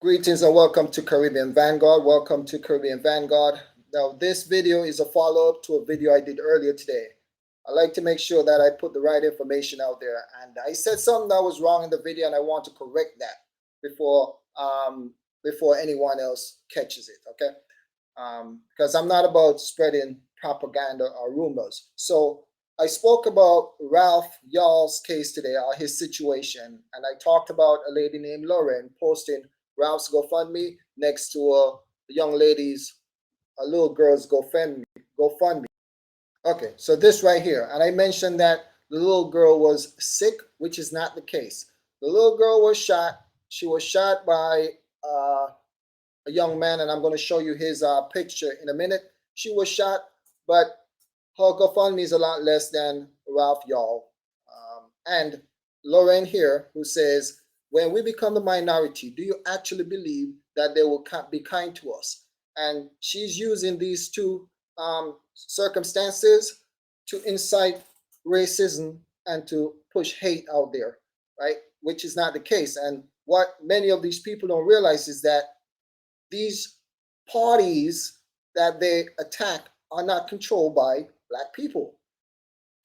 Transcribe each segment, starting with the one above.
Greetings and welcome to Caribbean Vanguard. Welcome to Caribbean Vanguard. Now, this video is a follow-up to a video I did earlier today. I like to make sure that I put the right information out there. And I said something that was wrong in the video, and I want to correct that before before anyone else catches it. Okay, because I'm not about spreading propaganda or rumors. So I spoke about Ralph Yall's case today, his situation, and I talked about a lady named Lauren posting Ralph's GoFundMe next to a young lady's, a little girl's GoFundMe. Okay, so this right here, and I mentioned that the little girl was sick, which is not the case. The little girl was shot. She was shot by a young man, and I'm going to show you his picture in a minute. She was shot, but her GoFundMe is a lot less than Ralph Yall. And Lauren here, who says, when we become the minority, do you actually believe that they will be kind to us? And she's using these two circumstances to incite racism and to push hate out there, right? Which is not the case. And what many of these people don't realize is that these parties that they attack are not controlled by black people.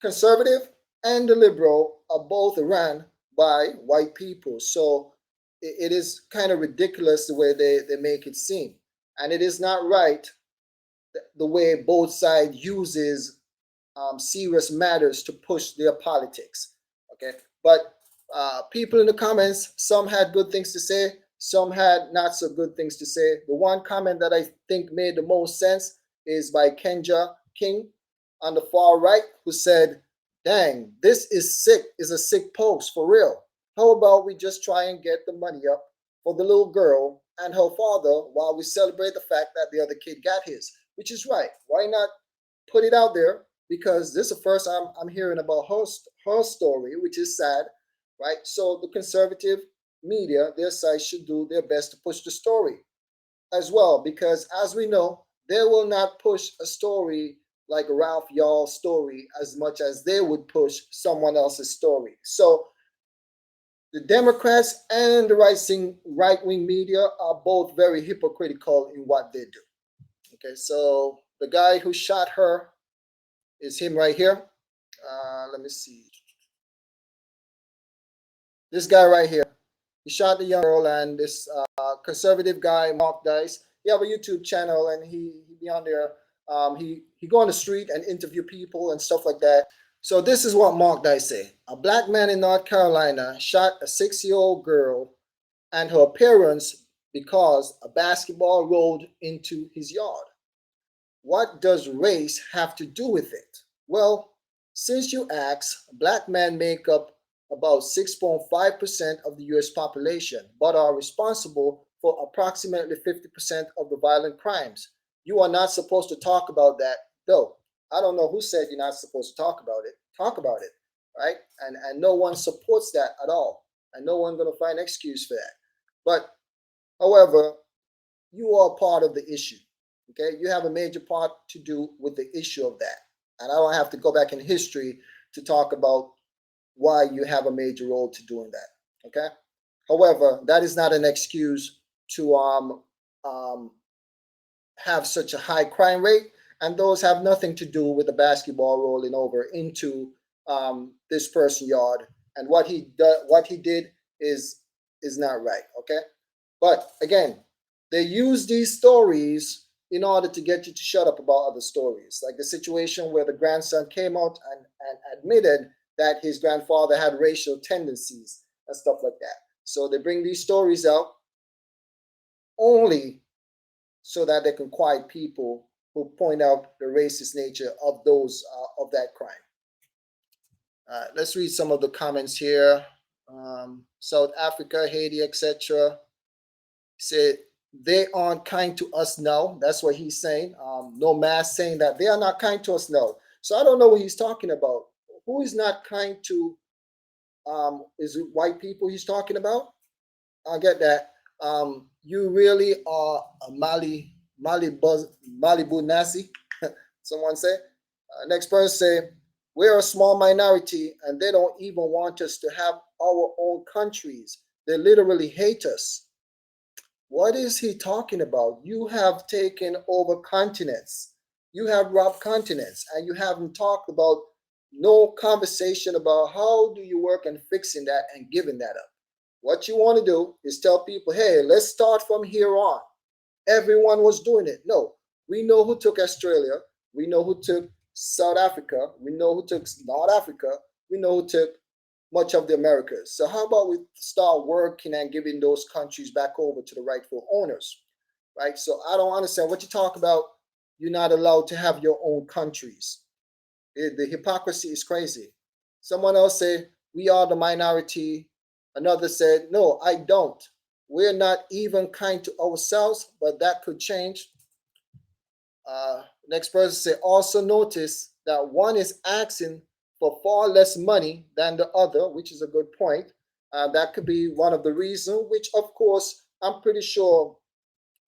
Conservative and the liberal are both run by white people. So it is kind of ridiculous the way they make it seem. And it is not right the way both sides uses serious matters to push their politics. Okay, but people in the comments, some had good things to say, some had not so good things to say. The one comment that I think made the most sense is by Kenja King on the far right, who said, dang, this is sick, is a sick post for real. How about we just try and get the money up for the little girl and her father while we celebrate the fact that the other kid got his, which is right. Why not put it out there? Because this is the first I'm hearing about her story, which is sad, right? So the conservative media, their side should do their best to push the story as well, because as we know, they will not push a story like Ralph Yall's story as much as they would push someone else's story. So the Democrats and the right-wing media are both very hypocritical in what they do. Okay, so the guy who shot her is him right here. Let me see. This guy right here. He shot the young girl, and this conservative guy, Mark Dice. He have a YouTube channel, and he be on there. He go on the street and interview people and stuff like that. So this is what Mark Dice say: a black man in North Carolina shot a 6-year-old girl and her parents because a basketball rolled into his yard. What does race have to do with it? Well, since you ask, black men make up about 6.5% of the US population, but are responsible for approximately 50% of the violent crimes. You are not supposed to talk about that, though. I don't know who said you're not supposed to talk about it. Talk about it, right? And no one supports that at all. And no one's going to find an excuse for that. But, however, you are part of the issue. Okay, you have a major part to do with the issue of that. And I don't have to go back in history to talk about why you have a major role to doing that. Okay. However, that is not an excuse to have such a high crime rate, and those have nothing to do with the basketball rolling over into this person's yard. And what he did is not right. Okay. But again, they use these stories in order to get you to shut up about other stories, like the situation where the grandson came out and admitted that his grandfather had racial tendencies and stuff like that. So they bring these stories out only so that they can quiet people who point out the racist nature of those of that crime. Let's read some of the comments here. South Africa, Haiti, etc. Said they aren't kind to us now. That's what he's saying. No Mass saying that they are not kind to us now. So I don't know what he's talking about. Who is not kind to? Is it white people he's talking about? I get that. You really are a Malibu Nazi. Someone say. Next person say, we're a small minority and they don't even want us to have our own countries. They literally hate us. What is he talking about? You have taken over continents. You have robbed continents, and you haven't talked about no conversation about how do you work and fixing that and giving that up. What you want to do is tell people, hey, let's start from here on. Everyone was doing it. No, we know who took Australia. We know who took South Africa. We know who took North Africa. We know who took much of the Americas. So how about we start working and giving those countries back over to the rightful owners, right? So I don't understand what you talk about. You're not allowed to have your own countries. The hypocrisy is crazy. Someone else said, we are the minority. Another said, no, I don't. We're not even kind to ourselves, but that could change. Next person said, also notice that one is asking for far less money than the other, which is a good point. That could be one of the reasons, which of course, I'm pretty sure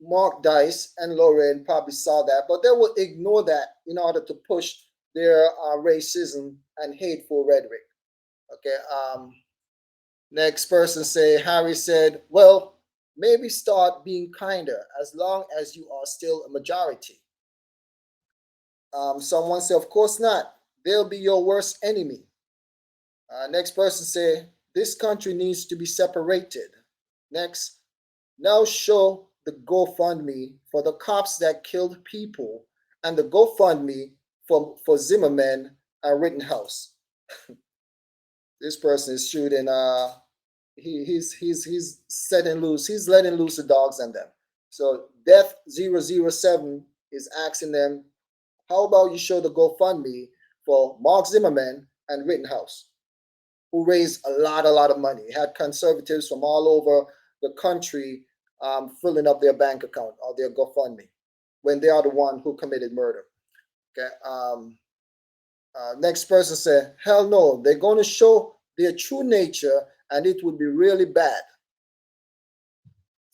Mark Dice and Lauren probably saw that, but they will ignore that in order to push their racism and hateful rhetoric. Okay. Next person say Harry said, well, maybe start being kinder as long as you are still a majority. Someone said, of course not. They'll be your worst enemy. Next person say, this country needs to be separated. Next, now show the GoFundMe for the cops that killed people and the GoFundMe for Zimmerman and Rittenhouse. This person is shooting. He's setting loose. He's letting loose the dogs on them. So Death007 is asking them, how about you show the GoFundMe for Mark Zimmerman and Rittenhouse, who raised a lot of money. Had conservatives from all over the country filling up their bank account or their GoFundMe when they are the one who committed murder. Okay. Next person said, hell no, they're going to show their true nature and it would be really bad.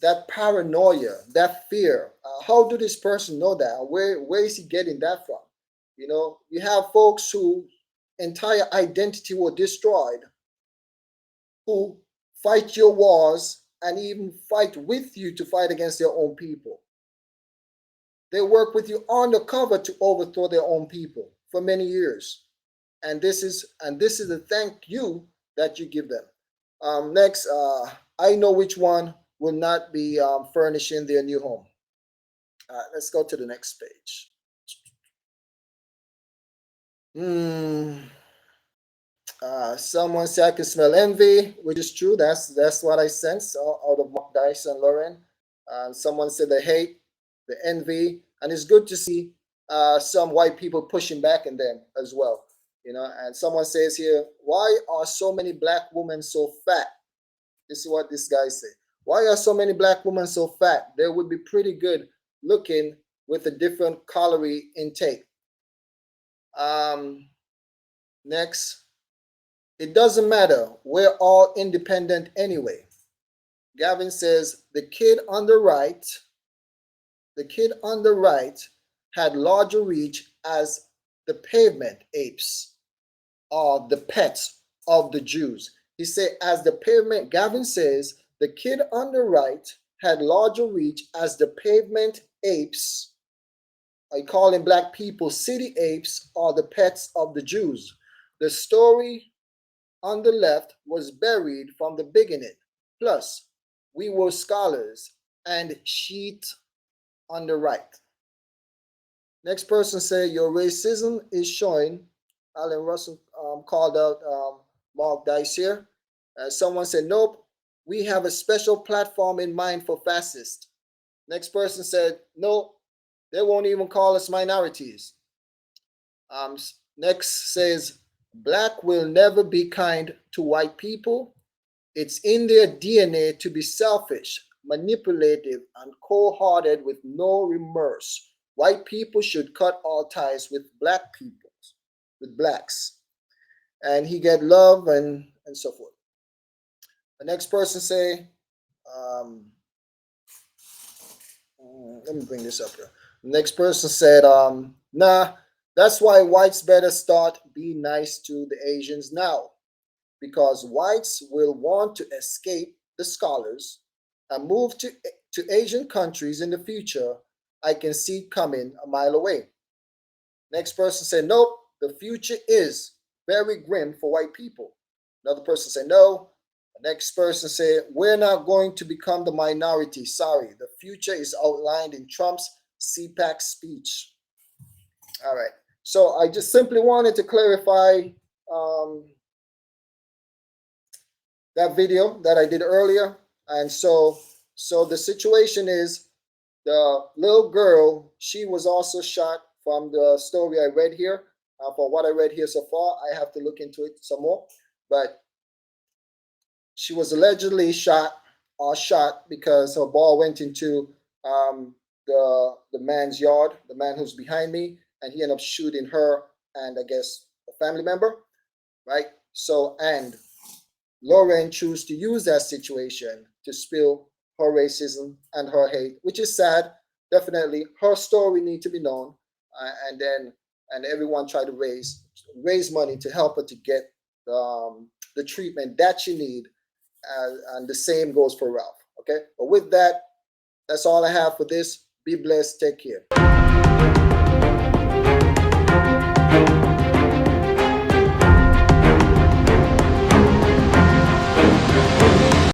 That paranoia, that fear. How do this person know that? Where is he getting that from? You know, you have folks who entire identity were destroyed, who fight your wars and even fight with you to fight against their own people. They work with you undercover to overthrow their own people for many years. And this is the thank you that you give them. Next, I know which one will not be furnishing their new home. Let's go to the next page. Someone said I can smell envy, which is true. That's what I sense out of Mark Dice and Lauren. Someone said the hate, the envy, and it's good to see some white people pushing back in them as well. You know, and someone says here, why are so many black women so fat? This is what this guy said. Why are so many black women so fat? They would be pretty good looking with a different calorie intake. Next, it doesn't matter. We're all independent anyway. Gavin says the kid on the right had larger reach as the pavement apes are the pets of the Jews. He said, as the pavement, Gavin says, the kid on the right had larger reach as the pavement apes. I calling black people city apes are the pets of the Jews. The story on the left was buried from the beginning. Plus, we were scholars and sheet on the right. Next person said, your racism is showing. Alan Russell called out Mark Dice here. Someone said, nope, we have a special platform in mind for fascists. Next person said, no, they won't even call us minorities. Next says, black will never be kind to white people. It's in their DNA to be selfish, manipulative, and cold-hearted with no remorse. White people should cut all ties with black people, with blacks. And he get love and so forth. The next person say, let me bring this up here. The next person said, nah, that's why whites better start being nice to the Asians now, because whites will want to escape the scholars and move to Asian countries in the future, I can see coming a mile away. Next person said, nope, the future is very grim for white people. Another person said, no. The next person said, we're not going to become the minority. Sorry, the future is outlined in Trump's CPAC speech. All right. So I just simply wanted to clarify um, that video that I did earlier. And so the situation is the little girl, she was also shot from the story I read here. For what I read here so far, I have to look into it some more. But she was allegedly shot because her ball went into the man's yard, the man who's behind me, and he ended up shooting her and I guess a family member, right? So, and Lauren chose to use that situation to spill her racism and her hate, which is sad. Definitely, her story need to be known, and everyone try to raise money to help her to get the treatment that she need, and the same goes for Ralph. Okay, but with that, that's all I have for this. Be blessed. Take care.